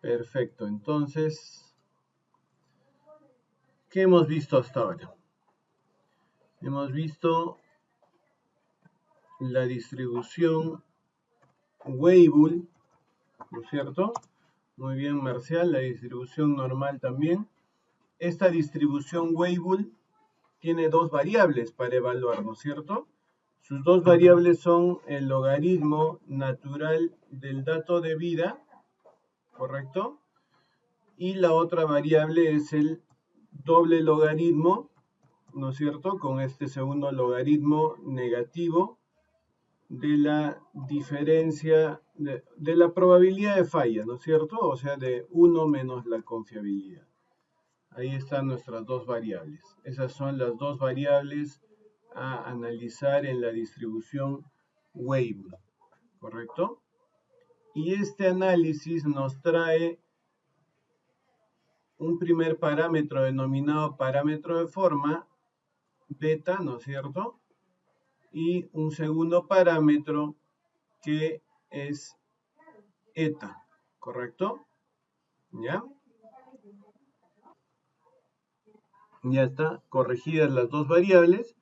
Perfecto, entonces, ¿qué hemos visto hasta ahora? Hemos visto la distribución Weibull, ¿no es cierto? Muy bien, Marcial, la distribución normal también. Esta distribución Weibull tiene dos variables para evaluar, ¿no es cierto? Sus dos variables son el logaritmo natural del dato de vida, ¿correcto? Y la otra variable es el doble logaritmo, ¿no es cierto? Con este segundo logaritmo negativo de la diferencia, de la probabilidad de falla, ¿no es cierto? O sea, de 1 menos la confiabilidad. Ahí están nuestras dos variables. Esas son las dos variables a analizar en la distribución Weibull, ¿correcto? Y este análisis nos trae un primer parámetro denominado parámetro de forma, beta, ¿no es cierto? Y un segundo parámetro que es eta, ¿correcto? ¿Ya? Ya está, corregidas las dos variables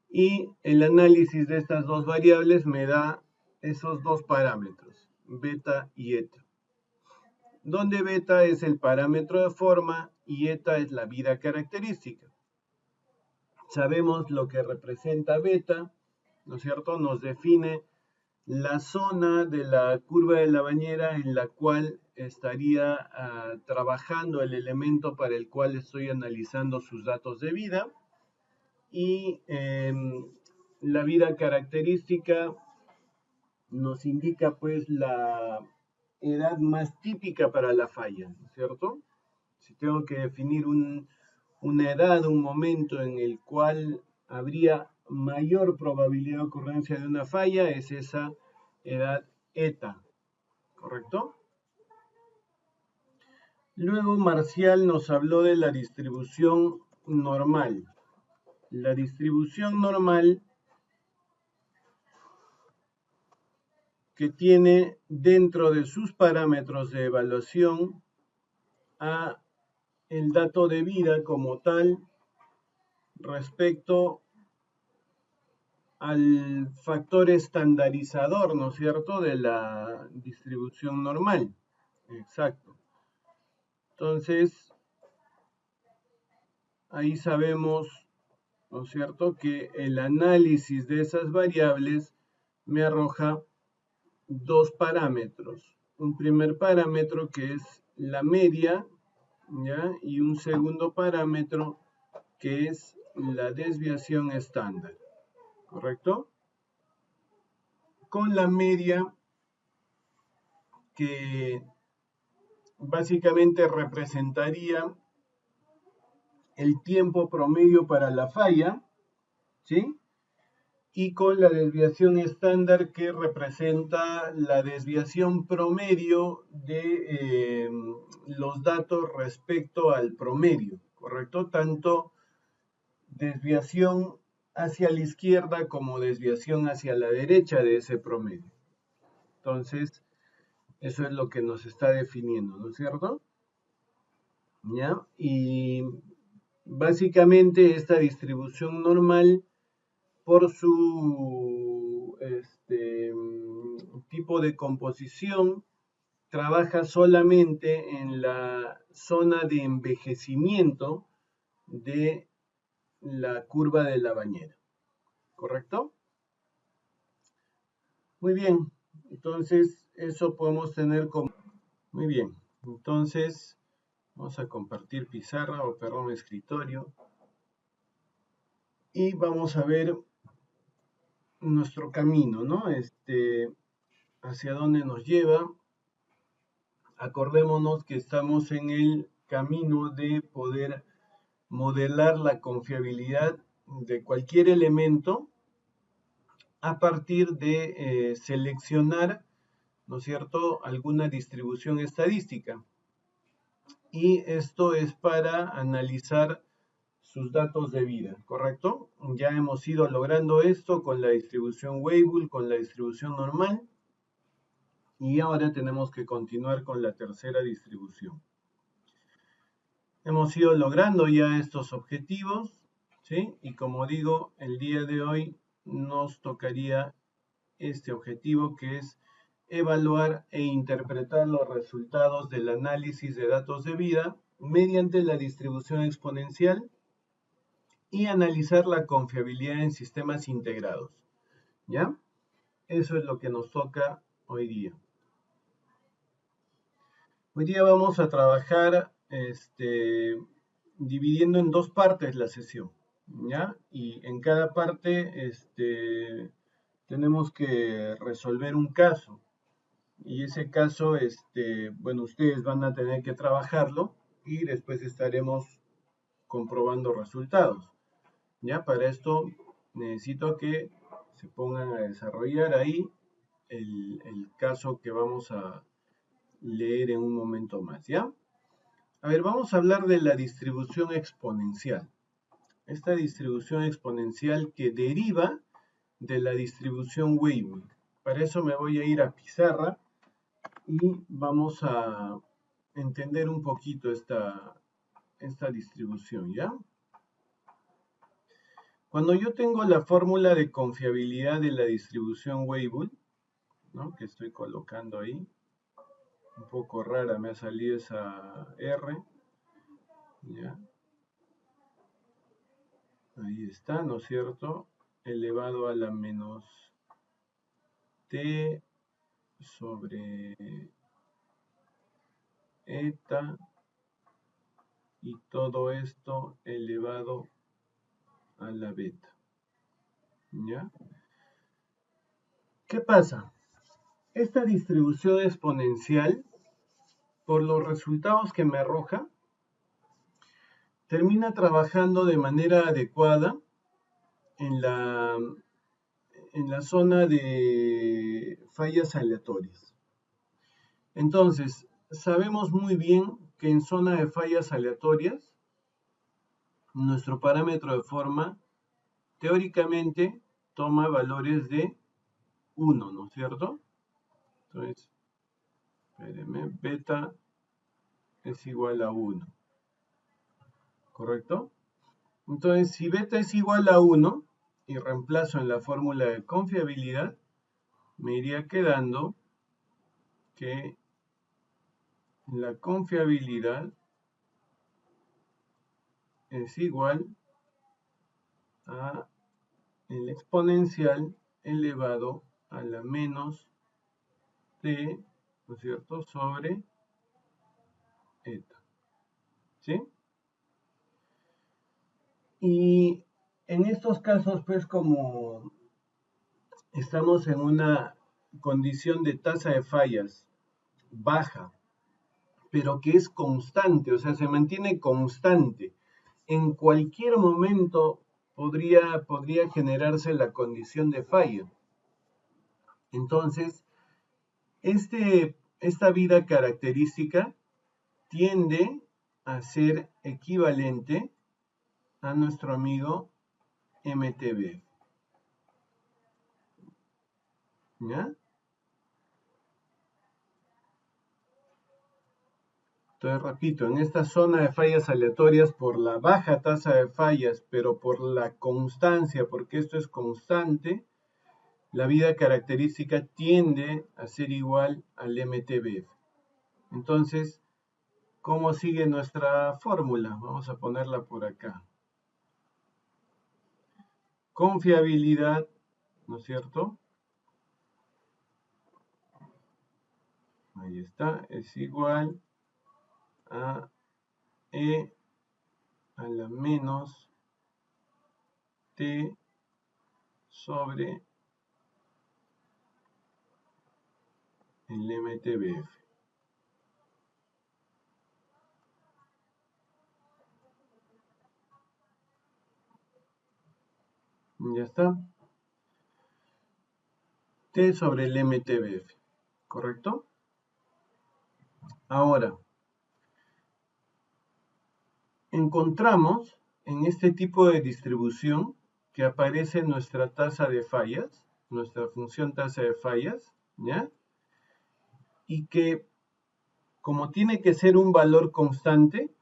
y el análisis de estas dos variables me da esos dos parámetros, beta y eta. Donde beta es el parámetro de forma y eta es la vida característica. Sabemos lo que representa beta, ¿no es cierto? Nos define la zona de la curva de la bañera en la cual estaría trabajando el elemento para el cual estoy analizando sus datos de vida. Y la vida característica nos indica pues la edad más típica para la falla, ¿no es cierto? Si tengo que definir una edad, un momento en el cual habría mayor probabilidad de ocurrencia de una falla, es esa edad eta, ¿correcto? Luego Marcial nos habló de la distribución normal. La distribución normal que tiene dentro de sus parámetros de evaluación a el dato de vida como tal respecto al factor estandarizador, ¿no es cierto?, de la distribución normal. Exacto. Entonces, ahí sabemos, ¿no es cierto?, que el análisis de esas variables me arroja dos parámetros. Un primer parámetro que es la media, ¿ya? Y un segundo parámetro que es la desviación estándar, ¿correcto? Con la media que básicamente representaría el tiempo promedio para la falla, ¿sí? Y con la desviación estándar que representa la desviación promedio de los datos respecto al promedio, ¿correcto? Tanto desviación hacia la izquierda como desviación hacia la derecha de ese promedio. Entonces, eso es lo que nos está definiendo, ¿no es cierto? ¿Ya? Y básicamente esta distribución normal, por su tipo de composición, trabaja solamente en la zona de envejecimiento de la curva de la bañera, ¿correcto? Muy bien, entonces eso podemos tener como... Muy bien, entonces vamos a compartir pizarra o perdón, escritorio y vamos a ver nuestro camino, ¿no? Hacia dónde nos lleva. Acordémonos que estamos en el camino de poder modelar la confiabilidad de cualquier elemento a partir de seleccionar, ¿no es cierto?, alguna distribución estadística. Y esto es para analizar sus datos de vida, ¿correcto? Ya hemos ido logrando esto con la distribución Weibull, con la distribución normal. Y ahora tenemos que continuar con la tercera distribución. Hemos ido logrando ya estos objetivos, ¿sí? Y como digo, el día de hoy nos tocaría este objetivo, que es evaluar e interpretar los resultados del análisis de datos de vida mediante la distribución exponencial y analizar la confiabilidad en sistemas integrados. ¿Ya? Eso es lo que nos toca hoy día. Hoy día vamos a trabajar dividiendo en dos partes la sesión, ¿ya? Y en cada parte tenemos que resolver un caso. Y ese caso, bueno, ustedes van a tener que trabajarlo y después estaremos comprobando resultados. ¿Ya? Para esto necesito que se pongan a desarrollar ahí el caso que vamos a leer en un momento más, ¿ya? A ver, vamos a hablar de la distribución exponencial. Esta distribución exponencial que deriva de la distribución Weibull. Para eso me voy a ir a pizarra y vamos a entender un poquito esta distribución, ¿ya? Cuando yo tengo la fórmula de confiabilidad de la distribución Weibull, ¿no? Que estoy colocando ahí, un poco rara me ha salido esa R, ¿ya? Ahí está, ¿no es cierto? Elevado a la menos T sobre eta y todo esto elevado a la beta. ¿Ya? ¿Qué pasa? Esta distribución exponencial, por los resultados que me arroja, termina trabajando de manera adecuada en la zona de fallas aleatorias. Entonces, sabemos muy bien que en zona de fallas aleatorias, nuestro parámetro de forma teóricamente toma valores de 1, ¿no es cierto? Entonces, espérenme, beta es igual a 1, ¿correcto? Entonces, si beta es igual a 1 y reemplazo en la fórmula de confiabilidad, me iría quedando que la confiabilidad es igual a el exponencial elevado a la menos t, ¿no es cierto?, sobre eta. ¿Sí? Y en estos casos, pues, como estamos en una condición de tasa de fallas baja, pero que es constante, o sea, se mantiene constante, en cualquier momento podría generarse la condición de falla. Entonces, esta vida característica tiende a ser equivalente a nuestro amigo MTB. ¿Ya? Entonces, repito, en esta zona de fallas aleatorias, por la baja tasa de fallas, pero por la constancia, porque esto es constante, la vida característica tiende a ser igual al MTBF. Entonces, ¿cómo sigue nuestra fórmula? Vamos a ponerla por acá. Confiabilidad, ¿no es cierto? Ahí está, es igual a E a la menos T sobre el MTBF. Ya está. T sobre el MTBF, ¿correcto? Ahora, encontramos en este tipo de distribución que aparece nuestra tasa de fallas, nuestra función tasa de fallas, ¿ya? y que, como tiene que ser un valor constante,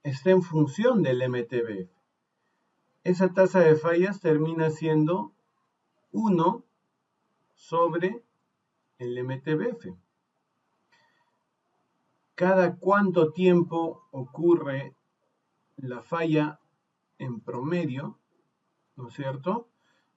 está en función del MTBF. Esa tasa de fallas termina siendo 1 sobre el MTBF. ¿Cada cuánto tiempo ocurre la falla en promedio? ¿No es cierto?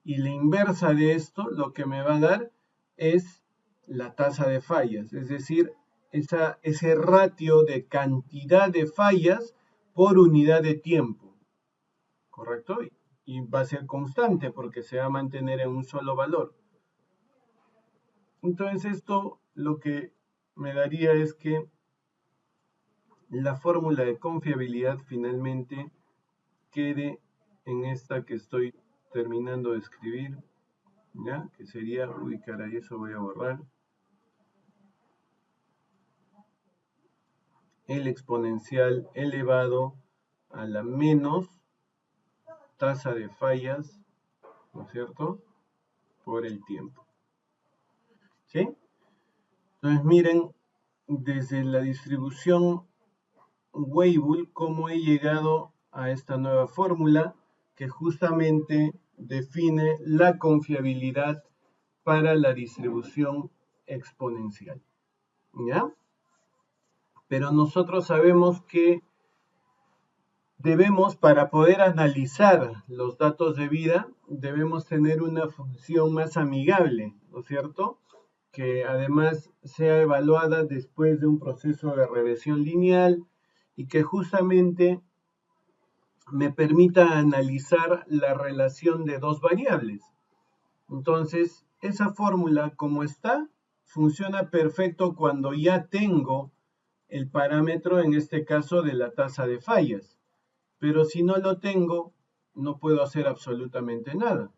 Y la inversa de esto, lo que me va a dar es la tasa de fallas, es decir, ese ratio de cantidad de fallas por unidad de tiempo, ¿correcto? Y va a ser constante porque se va a mantener en un solo valor. Entonces esto lo que me daría es que la fórmula de confiabilidad finalmente quede en esta que estoy terminando de escribir, ¿ya? Que sería, uy caray, eso voy a borrar, el exponencial elevado a la menos tasa de fallas, ¿no es cierto?, por el tiempo, ¿sí? Entonces miren, desde la distribución Weibull, cómo he llegado a esta nueva fórmula que justamente define la confiabilidad para la distribución exponencial, ¿ya? Pero nosotros sabemos que debemos, para poder analizar los datos de vida, debemos tener una función más amigable, ¿no es cierto?, que además sea evaluada después de un proceso de regresión lineal y que justamente me permita analizar la relación de dos variables. Entonces, esa fórmula como está, funciona perfecto cuando ya tengo el parámetro, en este caso, de la tasa de fallas. Pero si no lo tengo, no puedo hacer absolutamente nada,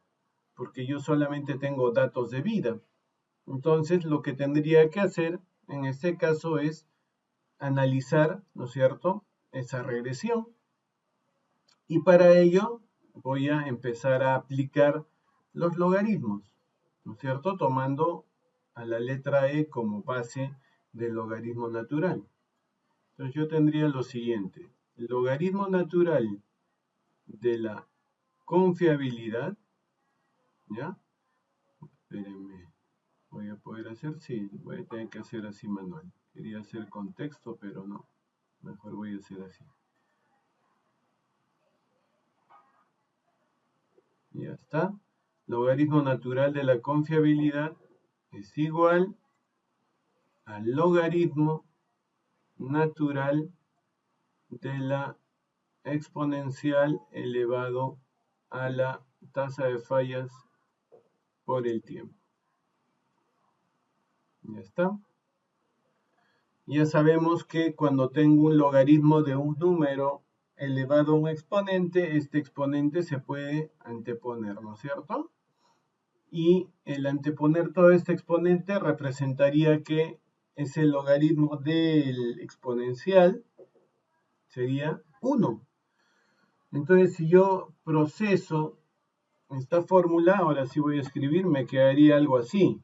porque yo solamente tengo datos de vida. Entonces, lo que tendría que hacer en este caso es analizar, ¿no es cierto?, esa regresión. Y para ello voy a empezar a aplicar los logaritmos, ¿no es cierto?, tomando a la letra E como base del logaritmo natural. Entonces yo tendría lo siguiente: el logaritmo natural de la confiabilidad, ¿ya? Espérenme, voy a poder hacer, sí, voy a tener que hacer así manual. Quería hacer con texto, pero no, mejor voy a hacer así. Ya está. Logaritmo natural de la confiabilidad es igual al logaritmo natural de la exponencial elevado a la tasa de fallas por el tiempo. Ya está. Ya sabemos que cuando tengo un logaritmo de un número elevado a un exponente, este exponente se puede anteponer, ¿no es cierto? Y el anteponer todo este exponente representaría que ese logaritmo del exponencial sería 1. Entonces, si yo proceso esta fórmula, ahora sí voy a escribir, me quedaría algo así: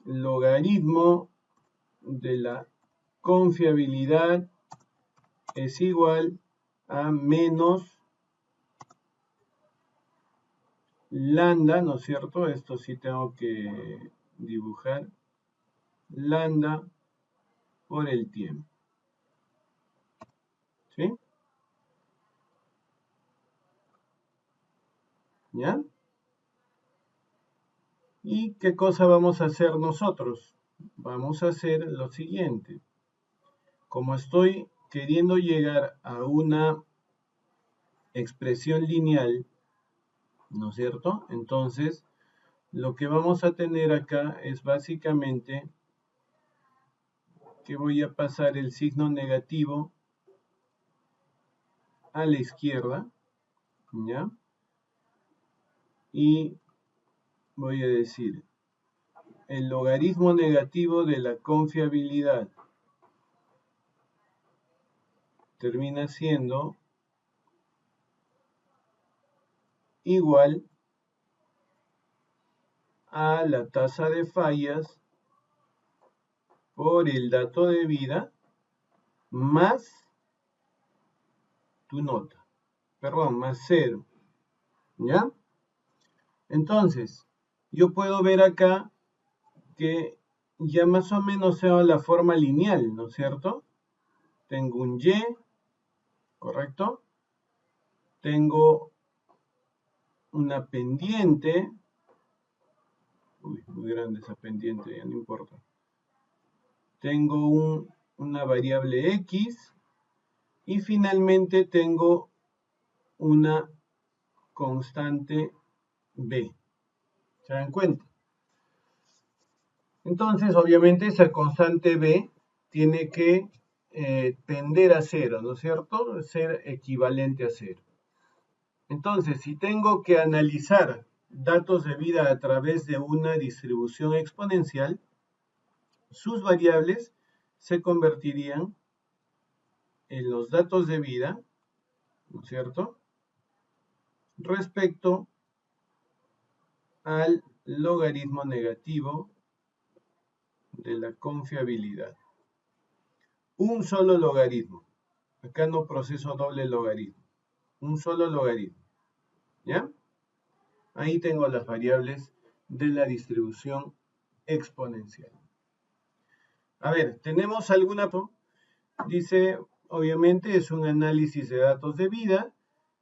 logaritmo de la confiabilidad es igual a menos lambda, ¿no es cierto? Esto sí tengo que dibujar, lambda por el tiempo, ¿sí? ¿Ya? ¿Y qué cosa vamos a hacer nosotros? Vamos a hacer lo siguiente. Como estoy queriendo llegar a una expresión lineal, ¿no es cierto?, entonces lo que vamos a tener acá es básicamente que voy a pasar el signo negativo a la izquierda, ¿ya? Y voy a decir, el logaritmo negativo de la confiabilidad termina siendo igual a la tasa de fallas por el dato de vida más tu nota. Perdón, más 0. ¿Ya? Entonces, yo puedo ver acá que ya más o menos sea la forma lineal, ¿no es cierto? Tengo un Y, ¿correcto? Tengo una pendiente. Uy, muy grande esa pendiente, ya no importa. Tengo una variable X y finalmente tengo una constante B. ¿Se dan cuenta? Entonces, obviamente, esa constante B tiene que tender a 0, ¿no es cierto? Ser equivalente a 0. Entonces, si tengo que analizar datos de vida a través de una distribución exponencial, sus variables se convertirían en los datos de vida, ¿no es cierto?, respecto al logaritmo negativo de la confiabilidad. Un solo logaritmo. Acá no proceso doble logaritmo. Un solo logaritmo. ¿Ya? Ahí tengo las variables de la distribución exponencial. A ver, ¿tenemos alguna? Dice, obviamente es un análisis de datos de vida.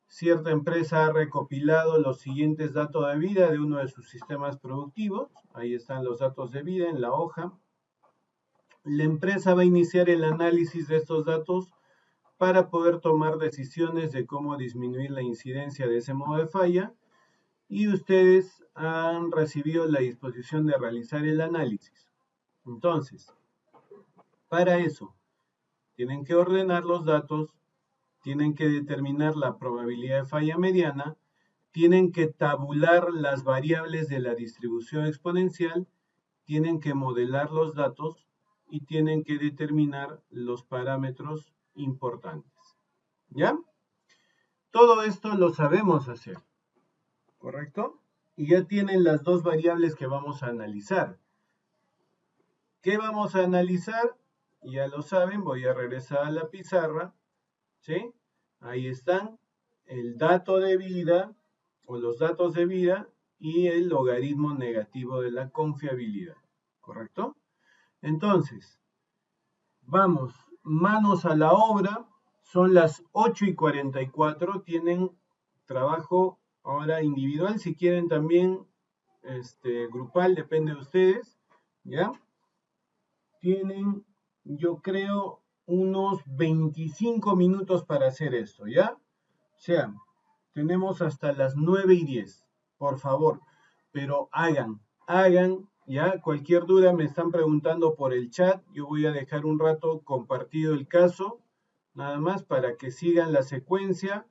Cierta empresa ha recopilado los siguientes datos de vida de uno de sus sistemas productivos. Ahí están los datos de vida en la hoja. La empresa va a iniciar el análisis de estos datos para poder tomar decisiones de cómo disminuir la incidencia de ese modo de falla. Y ustedes han recibido la disposición de realizar el análisis. Entonces, para eso, tienen que ordenar los datos, tienen que determinar la probabilidad de falla mediana, tienen que tabular las variables de la distribución exponencial, tienen que modelar los datos y tienen que determinar los parámetros importantes. ¿Ya? Todo esto lo sabemos hacer, ¿correcto? Y ya tienen las dos variables que vamos a analizar. ¿Qué vamos a analizar? Ya lo saben, voy a regresar a la pizarra, ¿sí? Ahí están el dato de vida o los datos de vida y el logaritmo negativo de la confiabilidad, ¿correcto? Entonces, vamos, manos a la obra, son las 8:44, tienen trabajo ahora individual, si quieren también grupal, depende de ustedes, ¿ya? Tienen, yo creo, unos 25 minutos para hacer esto, ¿ya? O sea, tenemos hasta las 9:10, por favor, pero hagan, ¿ya? Cualquier duda me están preguntando por el chat, yo voy a dejar un rato compartido el caso, nada más para que sigan la secuencia,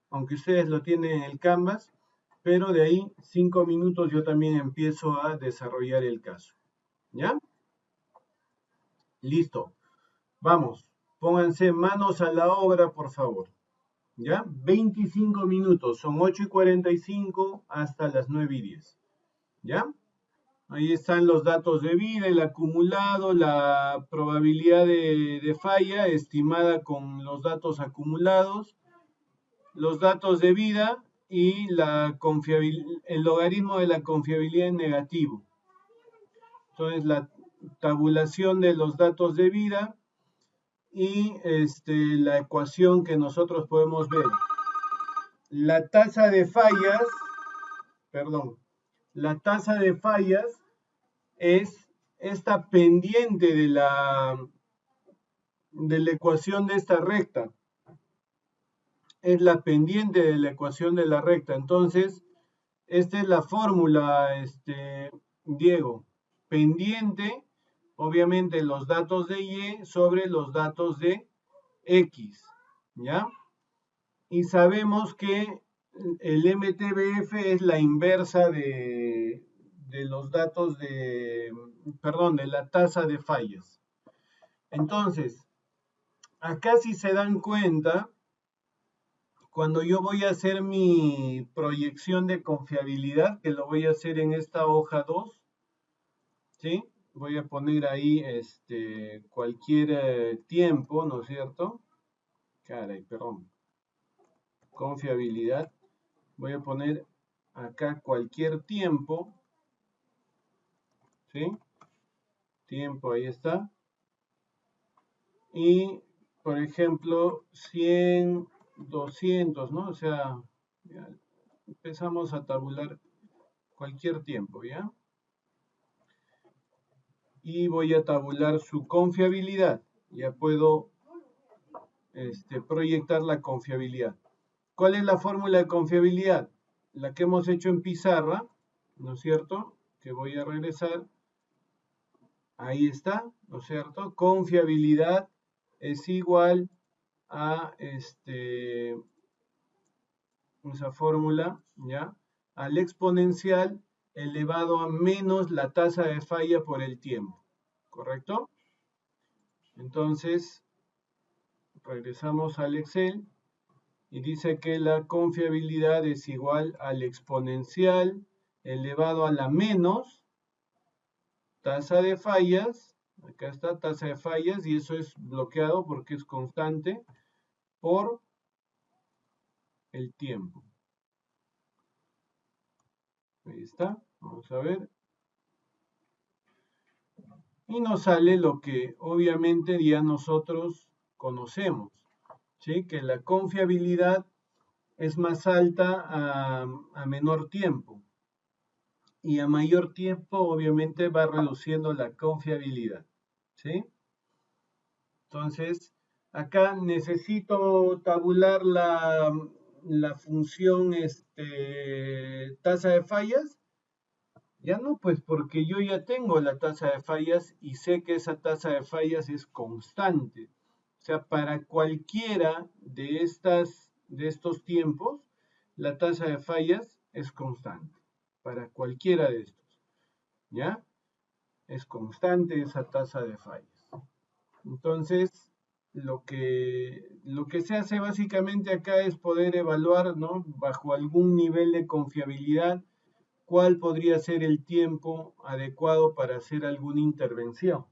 aunque ustedes lo tienen en el Canvas, pero de ahí 5 minutos yo también empiezo a desarrollar el caso, ¿ya? Listo. Vamos, pónganse manos a la obra, por favor. ¿Ya? 25 minutos, son 8:45 hasta las 9:10. ¿Ya? Ahí están los datos de vida, el acumulado, la probabilidad de falla estimada con los datos acumulados, los datos de vida y el logaritmo de la confiabilidad en negativo. Entonces, la tabulación de los datos de vida y la ecuación que nosotros podemos ver. La tasa de fallas, la tasa de fallas es esta pendiente de la ecuación de esta recta. Es la pendiente de la ecuación de la recta. Entonces, esta es la fórmula, Diego. Pendiente, obviamente, los datos de Y sobre los datos de X, ¿ya? Y sabemos que el MTBF es la inversa de los datos de la tasa de fallas. Entonces, acá si se dan cuenta, cuando yo voy a hacer mi proyección de confiabilidad, que lo voy a hacer en esta hoja 2, ¿sí? voy a poner ahí cualquier tiempo, ¿no es cierto? Caray, perdón. Confiabilidad. Voy a poner acá cualquier tiempo, ¿sí? Tiempo, ahí está. Y, por ejemplo, 100, 200, ¿no? O sea, ya empezamos a tabular cualquier tiempo, ¿ya? Y voy a tabular su confiabilidad. Ya puedo proyectar la confiabilidad. ¿Cuál es la fórmula de confiabilidad? La que hemos hecho en pizarra, ¿no es cierto? Que voy a regresar. Ahí está, ¿no es cierto? Confiabilidad es igual a esa fórmula, ¿ya? Al exponencial elevado a menos la tasa de falla por el tiempo, ¿correcto? Entonces, regresamos al Excel y dice que la confiabilidad es igual al exponencial elevado a la menos tasa de fallas, acá está tasa de fallas y eso es bloqueado porque es constante por el tiempo. Ahí está, vamos a ver. Y nos sale lo que obviamente ya nosotros conocemos, ¿sí? Que la confiabilidad es más alta a menor tiempo. Y a mayor tiempo obviamente va reduciendo la confiabilidad, ¿sí? Entonces, acá necesito tabular la función tasa de fallas. Ya no, pues porque yo ya tengo la tasa de fallas y sé que esa tasa de fallas es constante. O sea, para cualquiera de estos tiempos, la tasa de fallas es constante. Para cualquiera de estos, ¿ya? Es constante esa tasa de fallas. Entonces, lo que se hace básicamente acá es poder evaluar, ¿no? Bajo algún nivel de confiabilidad, cuál podría ser el tiempo adecuado para hacer alguna intervención.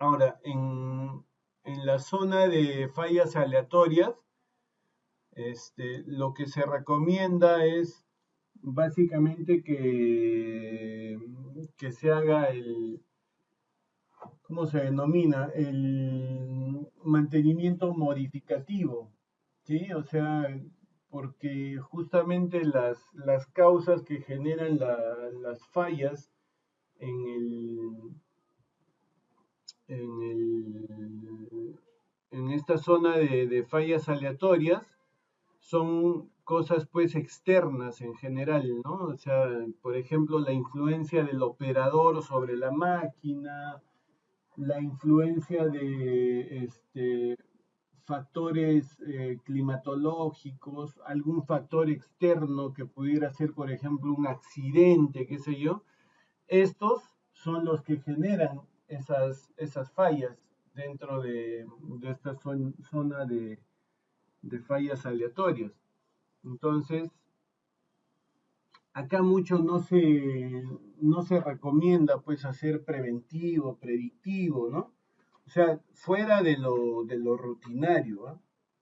Ahora, en la zona de fallas aleatorias, lo que se recomienda es básicamente que se haga ¿cómo se denomina? El mantenimiento modificativo, ¿sí? O sea, porque justamente las causas que generan las fallas en en esta zona de fallas aleatorias son cosas pues externas en general, ¿no? O sea, por ejemplo, la influencia del operador sobre la máquina, la influencia de factores climatológicos, algún factor externo que pudiera ser, por ejemplo, un accidente, qué sé yo. Estos son los que generan esas fallas dentro de esta zona de fallas aleatorias. Entonces, acá mucho no se recomienda pues hacer preventivo, predictivo, ¿no? O sea, fuera de lo rutinario, ¿eh?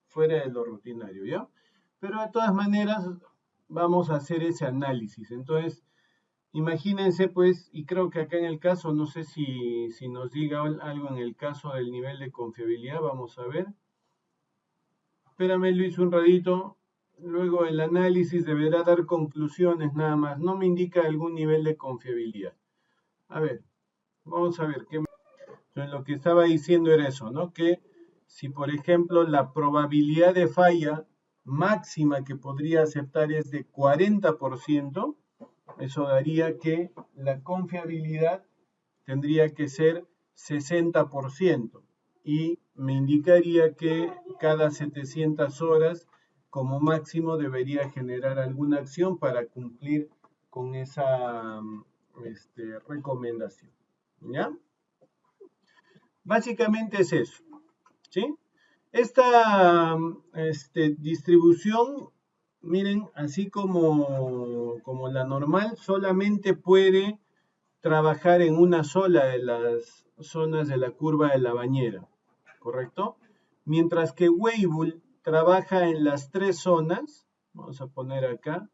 Fuera de lo rutinario, ¿ya? Pero de todas maneras vamos a hacer ese análisis. Entonces, imagínense pues, y creo que acá en el caso, no sé si nos diga algo en el caso del nivel de confiabilidad, vamos a ver. Espérame Luis un ratito. Luego el análisis deberá dar conclusiones nada más. No me indica algún nivel de confiabilidad. A ver, vamos a ver. Entonces, lo que estaba diciendo era eso, ¿no? Que si, por ejemplo, la probabilidad de falla máxima que podría aceptar es de 40%, eso daría que la confiabilidad tendría que ser 60% y me indicaría que cada 700 horas como máximo debería generar alguna acción para cumplir con esa recomendación. ¿Ya? Básicamente es eso. ¿Sí? Esta distribución, miren, así como la normal, solamente puede trabajar en una sola de las zonas de la curva de la bañera, ¿correcto? Mientras que Weibull trabaja en las tres zonas, vamos a poner acá,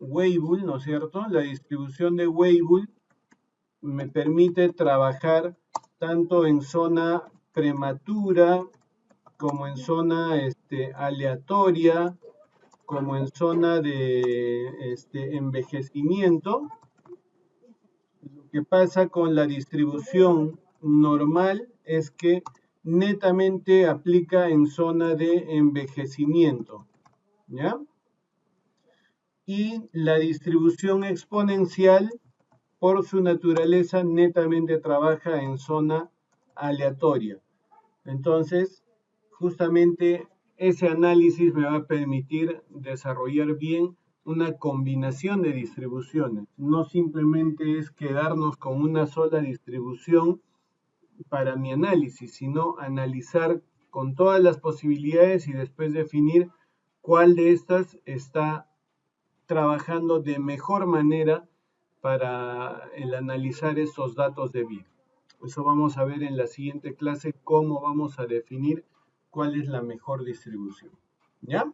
Weibull, ¿no es cierto? La distribución de Weibull me permite trabajar tanto en zona prematura como en zona aleatoria, como en zona de envejecimiento. Lo que pasa con la distribución normal es que netamente aplica en zona de envejecimiento, ¿ya? Y la distribución exponencial, por su naturaleza, netamente trabaja en zona aleatoria. Entonces, justamente ese análisis me va a permitir desarrollar bien una combinación de distribuciones. No simplemente es quedarnos con una sola distribución para mi análisis, sino analizar con todas las posibilidades y después definir cuál de estas está trabajando de mejor manera para el analizar estos datos de vida. Eso vamos a ver en la siguiente clase, cómo vamos a definir cuál es la mejor distribución. ¿Ya?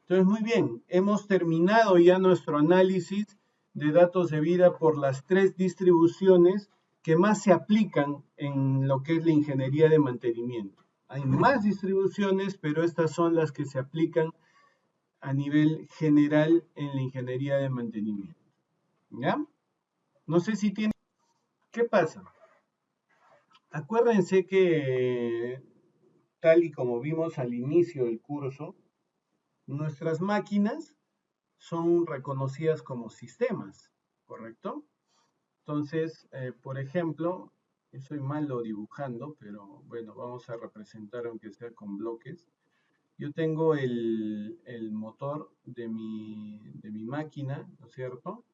Entonces, muy bien, hemos terminado ya nuestro análisis de datos de vida por las tres distribuciones que más se aplican en lo que es la ingeniería de mantenimiento. Hay más distribuciones, pero estas son las que se aplican a nivel general en la ingeniería de mantenimiento. ¿Ya? No sé si tiene... ¿Qué pasa? Acuérdense que, tal y como vimos al inicio del curso, nuestras máquinas son reconocidas como sistemas, ¿correcto? Entonces, por ejemplo, yo soy malo dibujando, pero bueno, vamos a representar aunque sea con bloques. Yo tengo el motor de mi máquina, ¿no es cierto?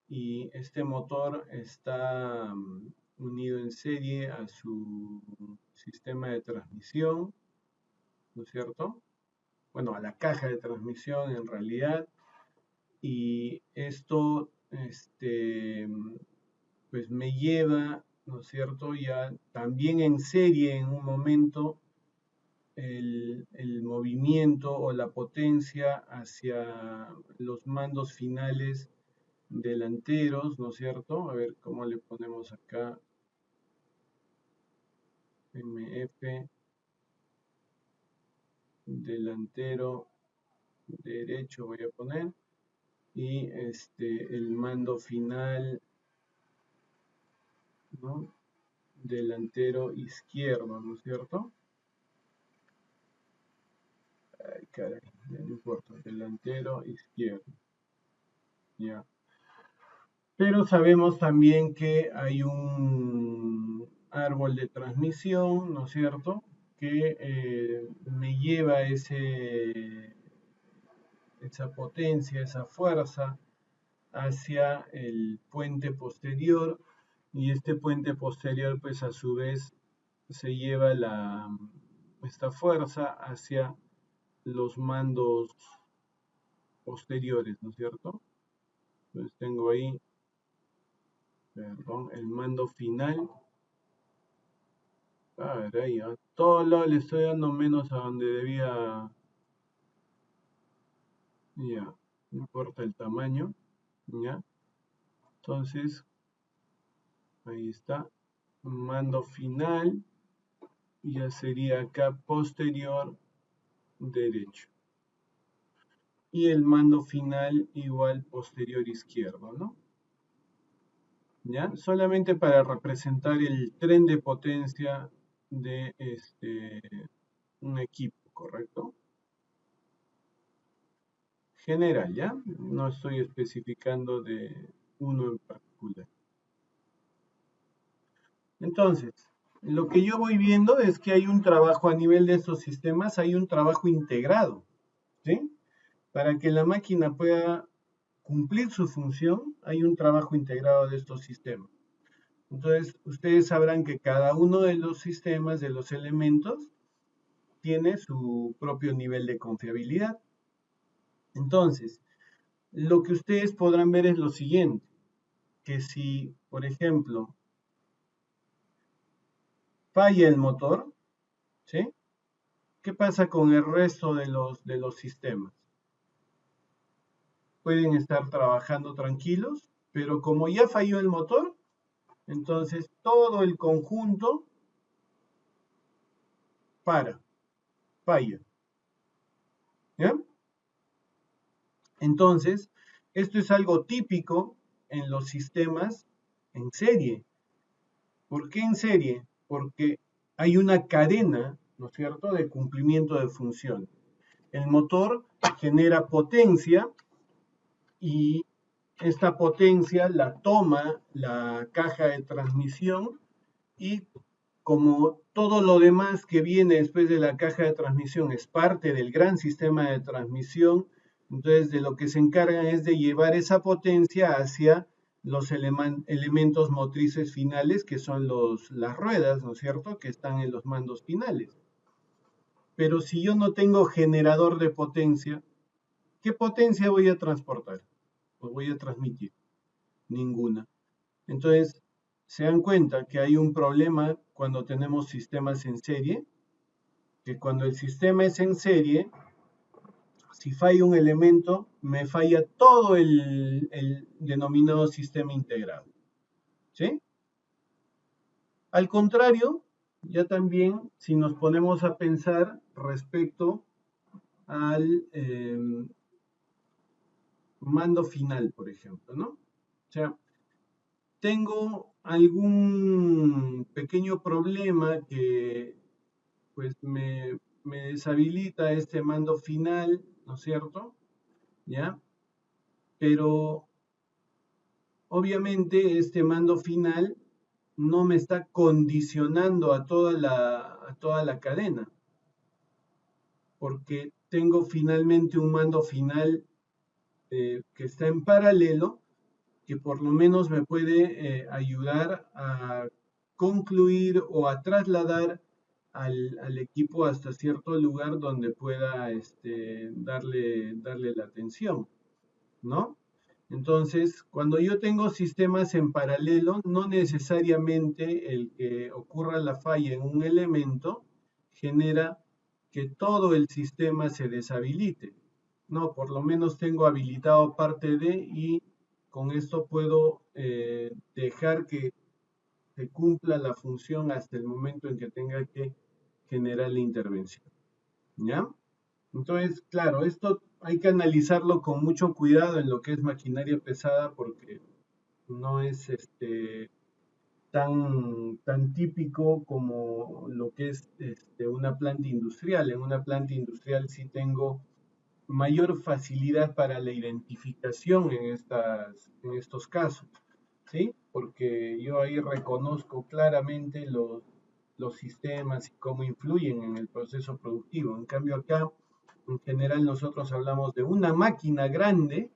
Y este motor está unido en serie a su sistema de transmisión, ¿no es cierto? Bueno, a la caja de transmisión en realidad, y esto pues me lleva, ¿no es cierto?, ya también en serie en un momento el movimiento o la potencia hacia los mandos finales delanteros, ¿no es cierto? A ver cómo le ponemos acá. MF delantero derecho voy a poner, y el mando final, ¿no?, delantero izquierdo, ¿no es cierto? Ay, caray, no importa, delantero izquierdo, ya. Pero sabemos también que hay un árbol de transmisión, ¿no es cierto?, que me lleva esa potencia, esa fuerza hacia el puente posterior, y este puente posterior pues a su vez se lleva esta fuerza hacia los mandos posteriores, ¿no es cierto? Entonces tengo ahí, perdón, el mando final. A ver, ahí a todo lado le estoy dando menos a donde debía. Ya, no importa el tamaño, ya. Entonces, ahí está, mando final, ya sería acá posterior derecho. Y el mando final igual posterior izquierdo, ¿no? ¿Ya? Solamente para representar el tren de potencia de un equipo, ¿correcto? General, ¿ya? No estoy especificando de uno en particular. Entonces, lo que yo voy viendo es que hay un trabajo a nivel de estos sistemas, hay un trabajo integrado, ¿sí? Para que la máquina pueda cumplir su función, hay un trabajo integrado de estos sistemas. Entonces, ustedes sabrán que cada uno de los sistemas, de los elementos, tiene su propio nivel de confiabilidad. Entonces, lo que ustedes podrán ver es lo siguiente, que si por ejemplo, falla el motor, ¿sí? ¿Qué pasa con el resto de los sistemas? Pueden estar trabajando tranquilos, pero como ya falló el motor, entonces todo el conjunto falla, ¿ya? Entonces, esto es algo típico en los sistemas en serie. ¿Por qué en serie? Porque hay una cadena, ¿no es cierto?, de cumplimiento de función. El motor genera potencia y esta potencia la toma la caja de transmisión y como todo lo demás que viene después de la caja de transmisión es parte del gran sistema de transmisión, entonces de lo que se encarga es de llevar esa potencia hacia los elementos motrices finales, que son las ruedas, ¿no es cierto?, que están en los mandos finales. Pero si yo no tengo generador de potencia, ¿qué potencia voy a transportar? Pues voy a transmitir ninguna. Entonces, se dan cuenta que hay un problema cuando tenemos sistemas en serie, que cuando el sistema es en serie, si falla un elemento, me falla todo el denominado sistema integrado. ¿Sí? Al contrario, ya también si nos ponemos a pensar respecto al mando final, por ejemplo, ¿no? O sea, tengo algún pequeño problema que pues me deshabilita este mando final, ¿no es cierto? ¿Ya? Pero obviamente este mando final no me está condicionando a toda la cadena, porque tengo finalmente un mando final que está en paralelo, que por lo menos me puede ayudar a concluir o a trasladar al equipo hasta cierto lugar donde pueda darle la atención, ¿no? Entonces, cuando yo tengo sistemas en paralelo, no necesariamente el que ocurra la falla en un elemento genera que todo el sistema se deshabilite. No, por lo menos tengo habilitado parte de y con esto puedo dejar que se cumpla la función hasta el momento en que tenga que generar la intervención. ¿Ya? Entonces, claro, esto hay que analizarlo con mucho cuidado en lo que es maquinaria pesada porque no es tan típico como lo que es una planta industrial. En una planta industrial sí tengo mayor facilidad para la identificación en estos casos, ¿sí? Porque yo ahí reconozco claramente los sistemas y cómo influyen en el proceso productivo. En cambio acá, en general nosotros hablamos de una máquina grande,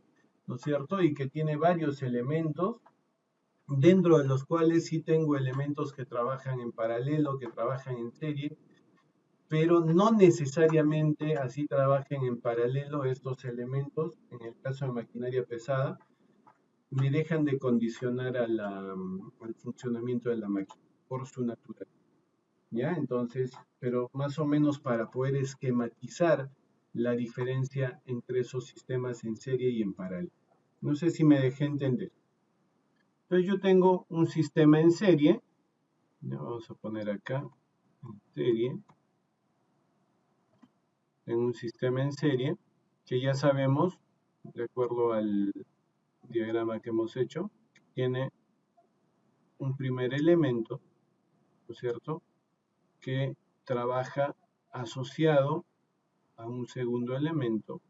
¿no es cierto? Y que tiene varios elementos, dentro de los cuales sí tengo elementos que trabajan en paralelo, que trabajan en serie, pero no necesariamente así trabajen en paralelo estos elementos, en el caso de maquinaria pesada, me dejan de condicionar al funcionamiento de la máquina por su naturaleza. ¿Ya? Entonces, pero más o menos para poder esquematizar la diferencia entre esos sistemas en serie y en paralelo. No sé si me dejé entender. Entonces yo tengo un sistema en serie, ya vamos a poner acá, en serie, en un sistema en serie, que ya sabemos, de acuerdo al diagrama que hemos hecho, tiene un primer elemento, ¿no es cierto?, que trabaja asociado a un segundo elemento,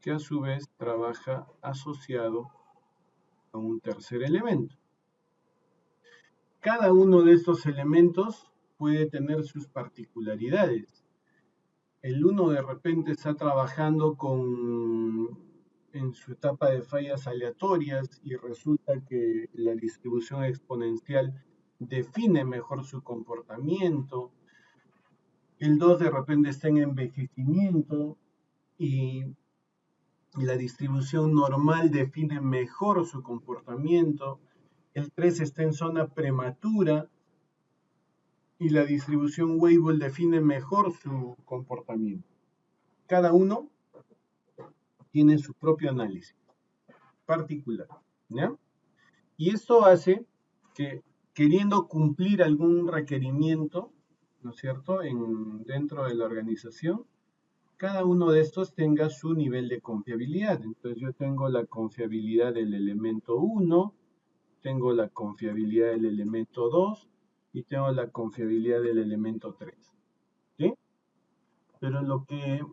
que a su vez trabaja asociado a un tercer elemento. Cada uno de estos elementos puede tener sus particularidades. El uno de repente está trabajando en su etapa de fallas aleatorias y resulta que la distribución exponencial define mejor su comportamiento. El 2 de repente está en envejecimiento y La distribución normal define mejor su comportamiento. El 3 está en zona prematura y la distribución Weibull define mejor su comportamiento. Cada uno tiene su propio análisis particular, ¿ya? Y esto hace que, queriendo cumplir algún requerimiento, ¿no es cierto?, dentro de la organización, cada uno de estos tenga su nivel de confiabilidad. Entonces yo tengo la confiabilidad del elemento 1, tengo la confiabilidad del elemento 2 y tengo la confiabilidad del elemento 3. ¿Sí? Pero lo que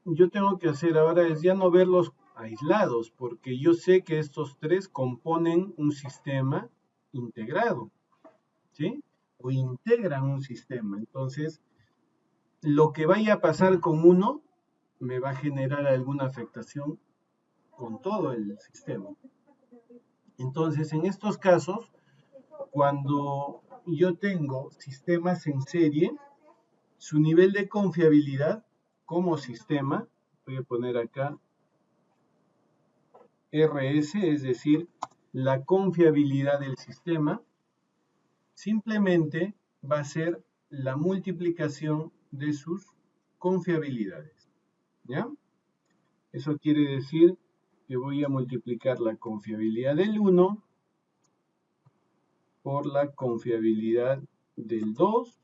yo tengo que hacer ahora es ya no verlos aislados, porque yo sé que estos tres componen un sistema integrado, ¿sí? O integran un sistema. Entonces, lo que vaya a pasar con uno me va a generar alguna afectación con todo el sistema. Entonces, en estos casos, cuando yo tengo sistemas en serie, su nivel de confiabilidad como sistema, voy a poner acá RS, es decir, la confiabilidad del sistema, simplemente va a ser la multiplicación de sus confiabilidades. ¿Ya? Eso quiere decir que voy a multiplicar la confiabilidad del 1 por la confiabilidad del 2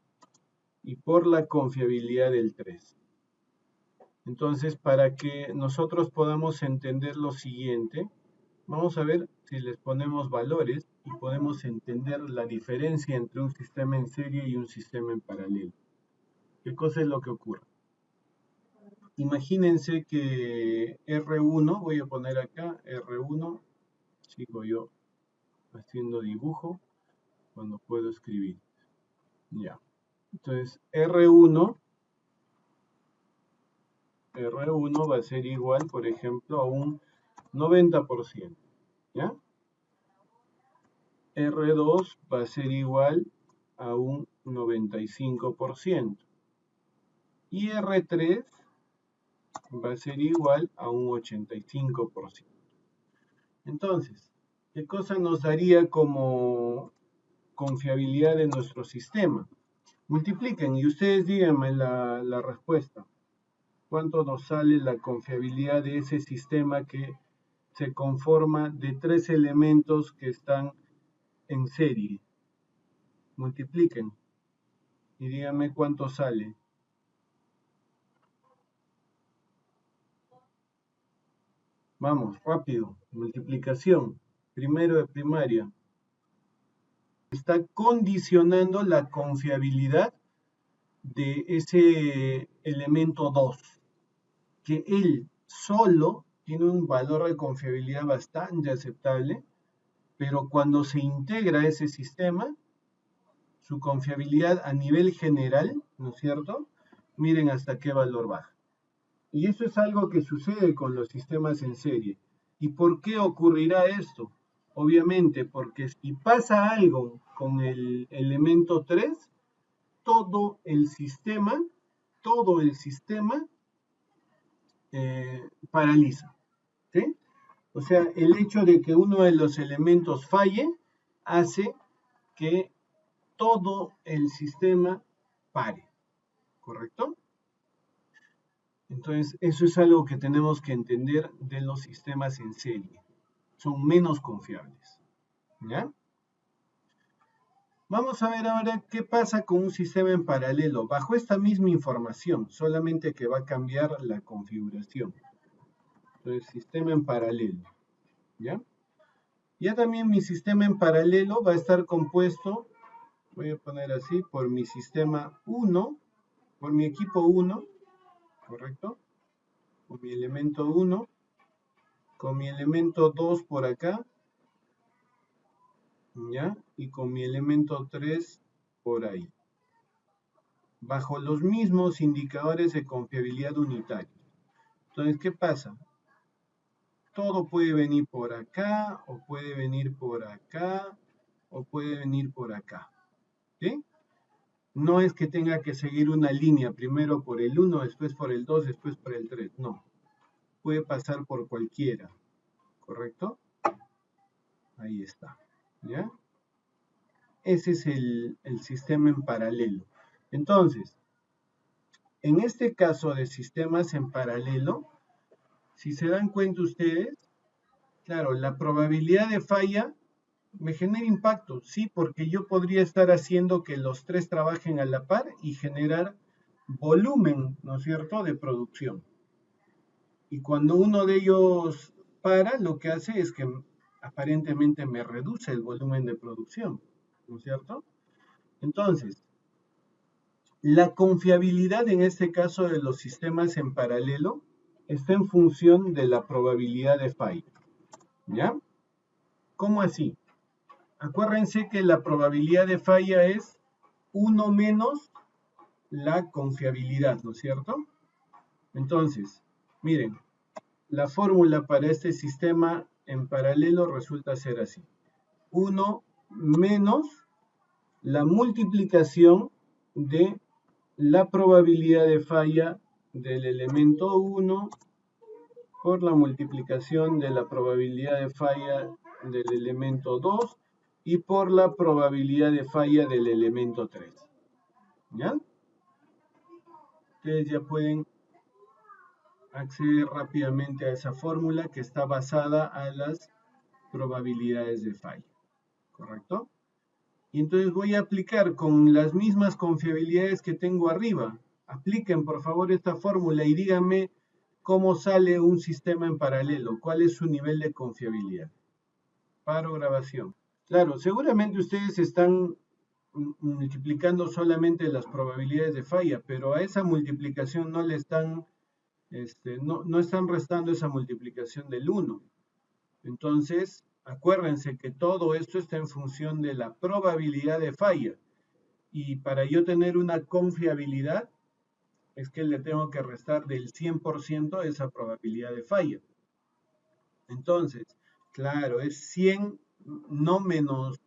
y por la confiabilidad del 3. Entonces, para que nosotros podamos entender lo siguiente, vamos a ver si les ponemos valores y podemos entender la diferencia entre un sistema en serie y un sistema en paralelo. ¿Qué cosa es lo que ocurre? Imagínense que R1, voy a poner acá R1, sigo yo haciendo dibujo cuando puedo escribir. Ya. Entonces R1 va a ser igual, por ejemplo, a un 90%. ¿Ya? R2 va a ser igual a un 95%. Y R3 va a ser igual a un 85%. Entonces, ¿qué cosa nos daría como confiabilidad de nuestro sistema? Multipliquen y ustedes díganme la respuesta. ¿Cuánto nos sale la confiabilidad de ese sistema que se conforma de 3 elementos que están en serie? Multipliquen y díganme cuánto sale. Vamos, rápido. Multiplicación. Primero de primaria. Está condicionando la confiabilidad de ese elemento 2, que él solo tiene un valor de confiabilidad bastante aceptable, pero cuando se integra ese sistema, su confiabilidad a nivel general, ¿no es cierto? Miren hasta qué valor baja. Y eso es algo que sucede con los sistemas en serie. ¿Y por qué ocurrirá esto? Obviamente porque si pasa algo con el elemento 3, todo el sistema paraliza. ¿Sí? O sea, el hecho de que uno de los elementos falle hace que todo el sistema pare. ¿Correcto? Entonces, eso es algo que tenemos que entender de los sistemas en serie. Son menos confiables. ¿Ya? Vamos a ver ahora qué pasa con un sistema en paralelo. Bajo esta misma información, solamente que va a cambiar la configuración. Entonces, sistema en paralelo. ¿Ya? Ya también mi sistema en paralelo va a estar compuesto, voy a poner así, por mi sistema 1, por mi equipo 1, ¿correcto? Con mi elemento 1, con mi elemento 2 por acá, ¿ya? Y con mi elemento 3 por ahí. Bajo los mismos indicadores de confiabilidad unitarios. Entonces, ¿qué pasa? Todo puede venir por acá, o puede venir por acá, o puede venir por acá. ¿Sí? No es que tenga que seguir una línea, primero por el 1, después por el 2, después por el 3, no. puede pasar por cualquiera, ¿correcto? Ahí está, ¿ya? Ese es el sistema en paralelo. Entonces, en este caso de sistemas en paralelo, si se dan cuenta ustedes, claro, la probabilidad de falla me genera impacto, sí, porque yo podría estar haciendo que los tres trabajen a la par y generar volumen, ¿no es cierto?, de producción. Y cuando uno de ellos para, lo que hace es que aparentemente me reduce el volumen de producción, ¿no es cierto? Entonces, la confiabilidad en este caso de los sistemas en paralelo está en función de la probabilidad de falla, ¿ya? ¿Cómo así? Acuérdense que la probabilidad de falla es 1 menos la confiabilidad, ¿no es cierto? Entonces, miren, la fórmula para este sistema en paralelo resulta ser así. 1 menos la multiplicación de la probabilidad de falla del elemento 1 por la multiplicación de la probabilidad de falla del elemento 2 y por la probabilidad de falla del elemento 3. ¿Ya? Ustedes ya pueden acceder rápidamente a esa fórmula que está basada a las probabilidades de falla. ¿Correcto? Y entonces voy a aplicar con las mismas confiabilidades que tengo arriba. Apliquen por favor esta fórmula y díganme cómo sale un sistema en paralelo, cuál es su nivel de confiabilidad. Paro grabación. Claro, seguramente ustedes están multiplicando solamente las probabilidades de falla, pero a esa multiplicación no le están, no están restando esa multiplicación del 1. Entonces, acuérdense que todo esto está en función de la probabilidad de falla. Y para yo tener una confiabilidad, es que le tengo que restar del 100% esa probabilidad de falla. Entonces, claro, es 100, no menos,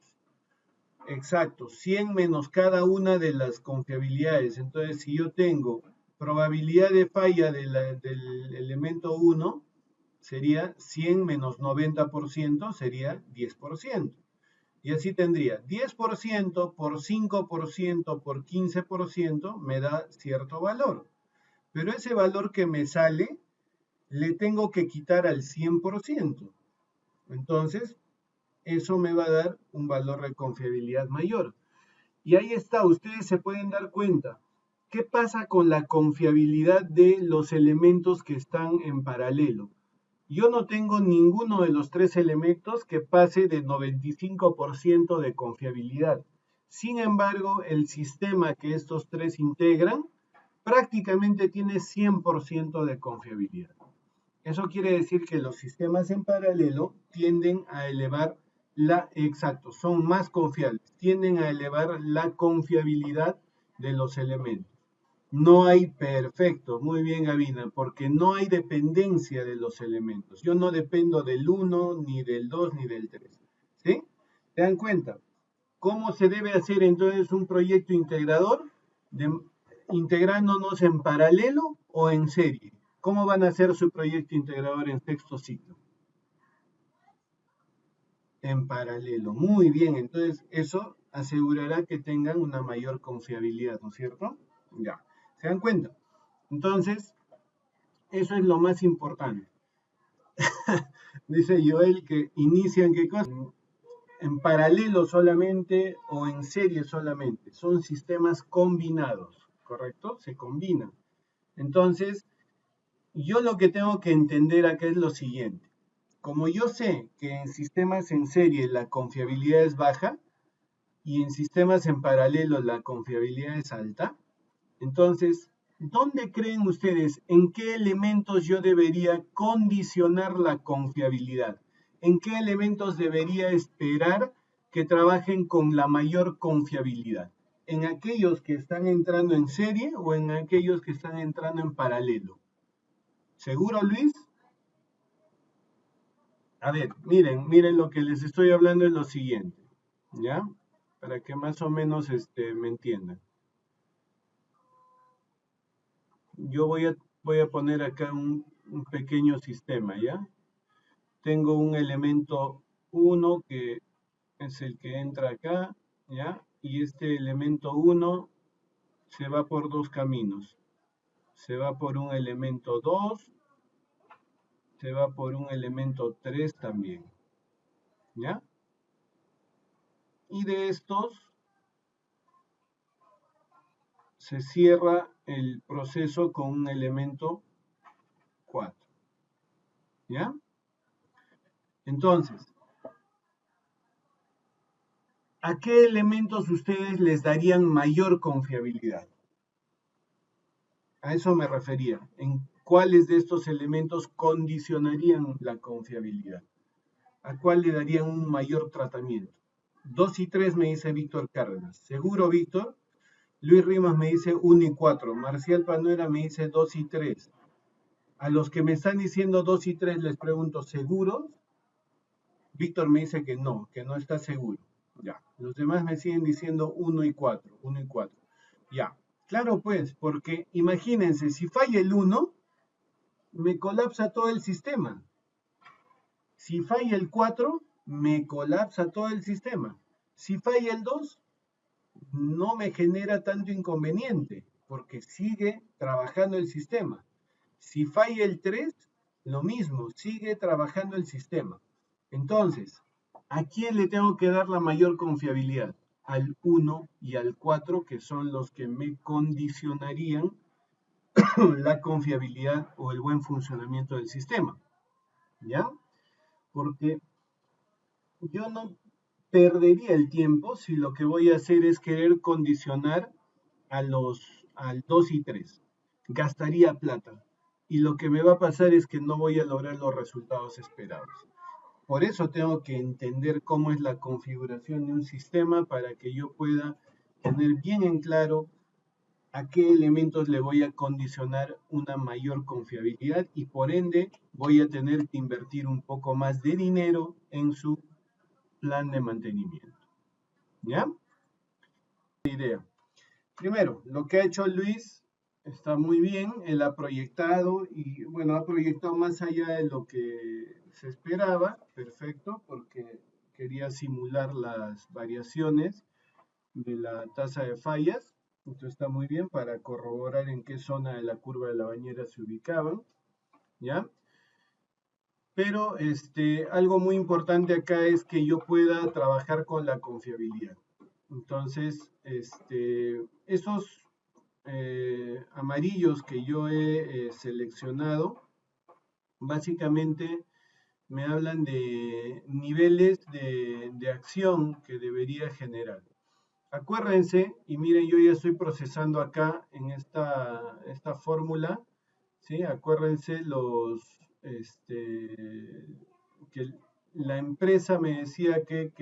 exacto, 100 menos cada una de las confiabilidades. Entonces, si yo tengo probabilidad de falla del elemento 1, sería 100 menos 90%, sería 10%. Y así tendría 10% por 5% por 15% me da cierto valor. Pero ese valor que me sale, le tengo que quitar al 100%. Entonces, eso me va a dar un valor de confiabilidad mayor. Y ahí está, ustedes se pueden dar cuenta. ¿Qué pasa con la confiabilidad de los elementos que están en paralelo? Yo no tengo ninguno de los tres elementos que pase de 95% de confiabilidad. Sin embargo, el sistema que estos tres integran prácticamente tiene 100% de confiabilidad. Eso quiere decir que los sistemas en paralelo tienden a elevar son más confiables, tienden a elevar la confiabilidad de los elementos. No hay perfecto, muy bien Gavina, porque no hay dependencia de los elementos. Yo no dependo del 1, ni del 2, ni del 3. ¿Sí? ¿Se dan cuenta? ¿Cómo se debe hacer entonces un proyecto integrador? Integrándonos en paralelo o en serie. ¿Cómo van a hacer su proyecto integrador en sexto ciclo? En paralelo. Muy bien, entonces eso asegurará que tengan una mayor confiabilidad, ¿no es cierto? Ya. ¿Se dan cuenta? Entonces, eso es lo más importante. Dice Joel que inician qué cosa? En paralelo solamente o en serie solamente. Son sistemas combinados, ¿correcto? Se combinan. Entonces, yo lo que tengo que entender acá es lo siguiente. Como yo sé que en sistemas en serie la confiabilidad es baja y en sistemas en paralelo la confiabilidad es alta, entonces, ¿dónde creen ustedes en qué elementos yo debería condicionar la confiabilidad? ¿En qué elementos debería esperar que trabajen con la mayor confiabilidad? ¿En aquellos que están entrando en serie o en aquellos que están entrando en paralelo? ¿Seguro, Luis? A ver, miren lo que les estoy hablando es lo siguiente, ¿ya? Para que más o menos me entiendan. Yo voy a poner acá un un pequeño sistema, ¿ya? Tengo un elemento 1 que es el que entra acá, ¿ya? Y este elemento 1 se va por dos caminos. Se va por un elemento 2, se va por un elemento 3 también, ¿ya? Y de estos se cierra el proceso con un elemento 4, ¿ya? Entonces, ¿a qué elementos ustedes les darían mayor confiabilidad? A eso me refería. ¿En cuáles de estos elementos condicionarían la confiabilidad? ¿A cuál le darían un mayor tratamiento? 2 y 3 me dice Víctor Cárdenas. ¿Seguro, Víctor? Luis Rimas me dice 1 y 4. Marcial Panuera me dice 2 y 3. A los que me están diciendo 2 y 3 les pregunto, ¿seguros? Víctor me dice que no está seguro. Ya. Los demás me siguen diciendo 1 y 4, 1 y 4. Ya. Claro, pues, porque imagínense, si falla el 1, me colapsa todo el sistema. Si falla el 4, me colapsa todo el sistema. Si falla el 2, no me genera tanto inconveniente, porque sigue trabajando el sistema. Si falla el 3, lo mismo, sigue trabajando el sistema. Entonces, ¿a quién le tengo que dar la mayor confiabilidad? Al 1 y al 4, que son los que me condicionarían la confiabilidad o el buen funcionamiento del sistema. ¿Ya? Porque yo no perdería el tiempo si lo que voy a hacer es querer condicionar al 2 y 3. Gastaría plata. Y lo que me va a pasar es que no voy a lograr los resultados esperados. Por eso tengo que entender cómo es la configuración de un sistema para que yo pueda tener bien en claro a qué elementos le voy a condicionar una mayor confiabilidad y por ende voy a tener que invertir un poco más de dinero en su plan de mantenimiento. ¿Ya? Idea. Primero, lo que ha hecho Luis está muy bien, él ha proyectado y bueno, ha proyectado más allá de lo que se esperaba, perfecto, porque quería simular las variaciones de la tasa de fallas, esto está muy bien para corroborar en qué zona de la curva de la bañera se ubicaban, ¿ya? Pero algo muy importante acá es que yo pueda trabajar con la confiabilidad. Entonces, esos amarillos que yo he seleccionado, básicamente me hablan de niveles de acción que debería generar. Acuérdense, y miren, yo ya estoy procesando acá en esta fórmula, ¿sí? Acuérdense que la empresa me decía que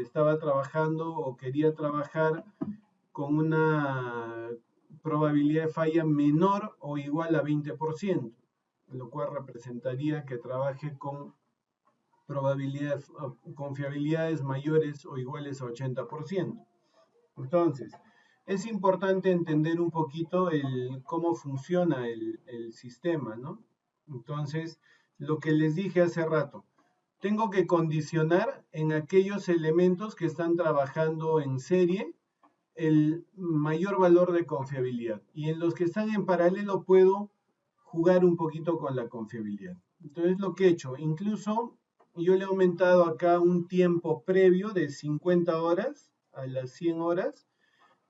estaba trabajando o quería trabajar con una probabilidad de falla menor o igual a 20%, lo cual representaría que trabaje con confiabilidades mayores o iguales a 80%. Entonces, es importante entender un poquito cómo funciona el sistema, ¿no? Entonces, lo que les dije hace rato, tengo que condicionar en aquellos elementos que están trabajando en serie el mayor valor de confiabilidad. Y en los que están en paralelo puedo jugar un poquito con la confiabilidad. Entonces, lo que he hecho, incluso yo le he aumentado acá un tiempo previo de 50 horas a las 100 horas,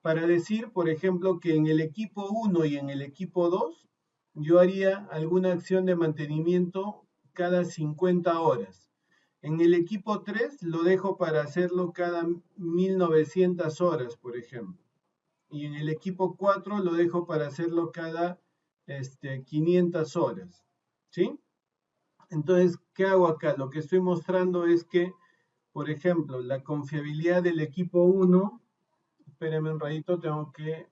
para decir, por ejemplo, que en el equipo 1 y en el equipo 2, yo haría alguna acción de mantenimiento cada 50 horas. En el equipo 3 lo dejo para hacerlo cada 1900 horas, por ejemplo. Y en el equipo 4 lo dejo para hacerlo cada 500 horas. ¿Sí? Entonces, ¿qué hago acá? Lo que estoy mostrando es que, por ejemplo, la confiabilidad del equipo 1, espérenme un ratito, tengo que...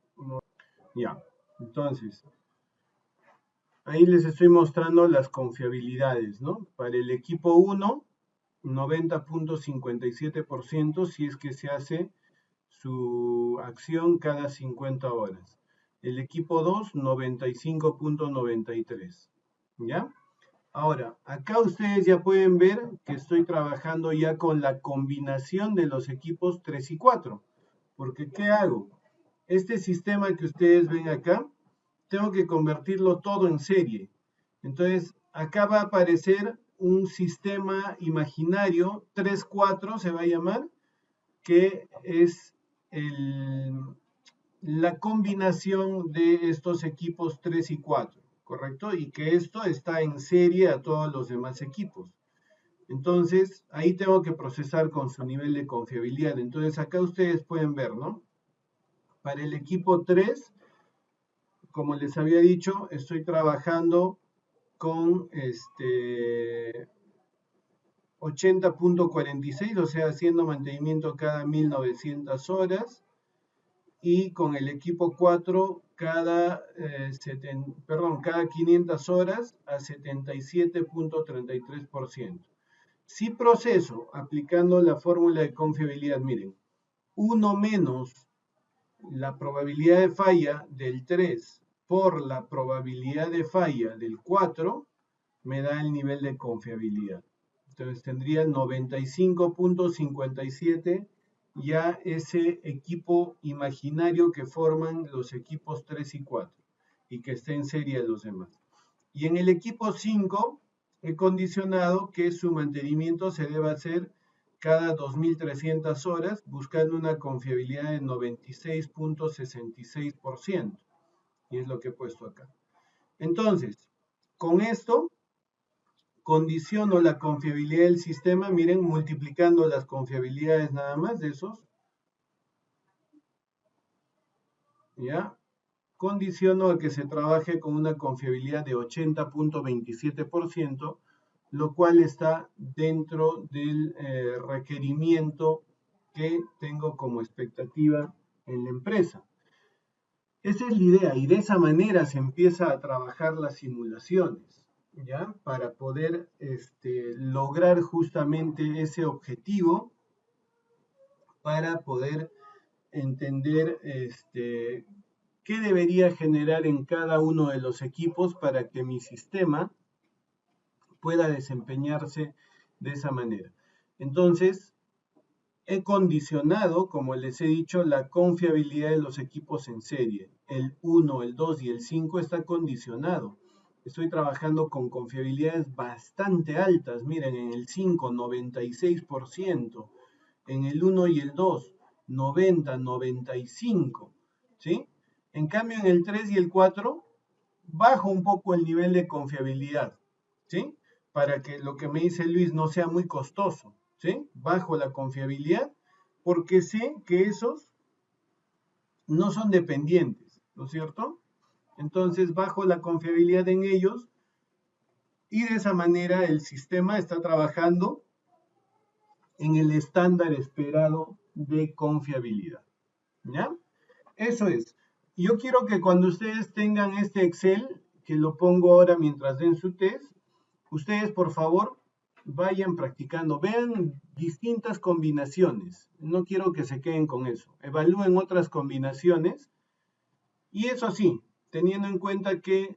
Ya, entonces, ahí les estoy mostrando las confiabilidades, ¿no? Para el equipo 1, 90.57% si es que se hace su acción cada 50 horas. El equipo 2, 95.93%. ¿Ya? Ahora, acá ustedes ya pueden ver que estoy trabajando ya con la combinación de los equipos 3 y 4. Porque, ¿qué hago? Este sistema que ustedes ven acá, tengo que convertirlo todo en serie. Entonces, acá va a aparecer un sistema imaginario, 3-4 se va a llamar, que es la combinación de estos equipos 3 y 4, ¿correcto? Y que esto está en serie a todos los demás equipos. Entonces, ahí tengo que procesar con su nivel de confiabilidad. Entonces, acá ustedes pueden ver, ¿no? Para el equipo 3, como les había dicho, estoy trabajando con 80.46, o sea, haciendo mantenimiento cada 1900 horas. Y con el equipo 4 cada 500 horas a 77.33%. Si proceso aplicando la fórmula de confiabilidad, miren, 1 menos la probabilidad de falla del 3 por la probabilidad de falla del 4 me da el nivel de confiabilidad. Entonces tendría el 95.57 ya ese equipo imaginario que forman los equipos 3 y 4 y que esté en serie los demás. Y en el equipo 5 he condicionado que su mantenimiento se deba hacer cada 2300 horas, buscando una confiabilidad de 96.66%. Y es lo que he puesto acá. Entonces, con esto condiciono la confiabilidad del sistema, miren, multiplicando las confiabilidades nada más de esos, ¿ya? Condiciono a que se trabaje con una confiabilidad de 80.27%, lo cual está dentro del requerimiento que tengo como expectativa en la empresa. Esa es la idea y de esa manera se empieza a trabajar las simulaciones, ¿ya? Para poder lograr justamente ese objetivo, para poder entender qué debería generar en cada uno de los equipos para que mi sistema pueda desempeñarse de esa manera. Entonces, he condicionado, como les he dicho, la confiabilidad de los equipos en serie. El 1, el 2 y el 5 está condicionado. Estoy trabajando con confiabilidades bastante altas. Miren, en el 5, 96%. En el 1 y el 2, 90, 95. ¿Sí? En cambio, en el 3 y el 4, bajo un poco el nivel de confiabilidad. ¿Sí? Para que lo que me dice Luis no sea muy costoso. ¿Sí? Bajo la confiabilidad, porque sé que esos no son dependientes, ¿no es cierto? Entonces bajo la confiabilidad en ellos y de esa manera el sistema está trabajando en el estándar esperado de confiabilidad, ¿ya? Eso es. Yo quiero que cuando ustedes tengan este Excel, que lo pongo ahora mientras den su test, ustedes por favor vayan practicando, vean distintas combinaciones. No quiero que se queden con eso. Evalúen otras combinaciones y eso sí, teniendo en cuenta que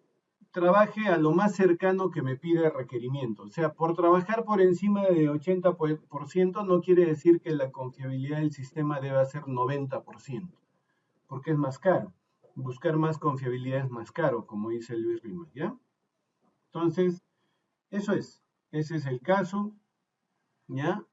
trabaje a lo más cercano que me pide el requerimiento. O sea, por trabajar por encima de 80% no quiere decir que la confiabilidad del sistema deba ser 90%, porque es más caro. Buscar más confiabilidad es más caro, como dice Luis Rimas, ¿ya? Entonces, eso es. Ese es el caso, ¿ya?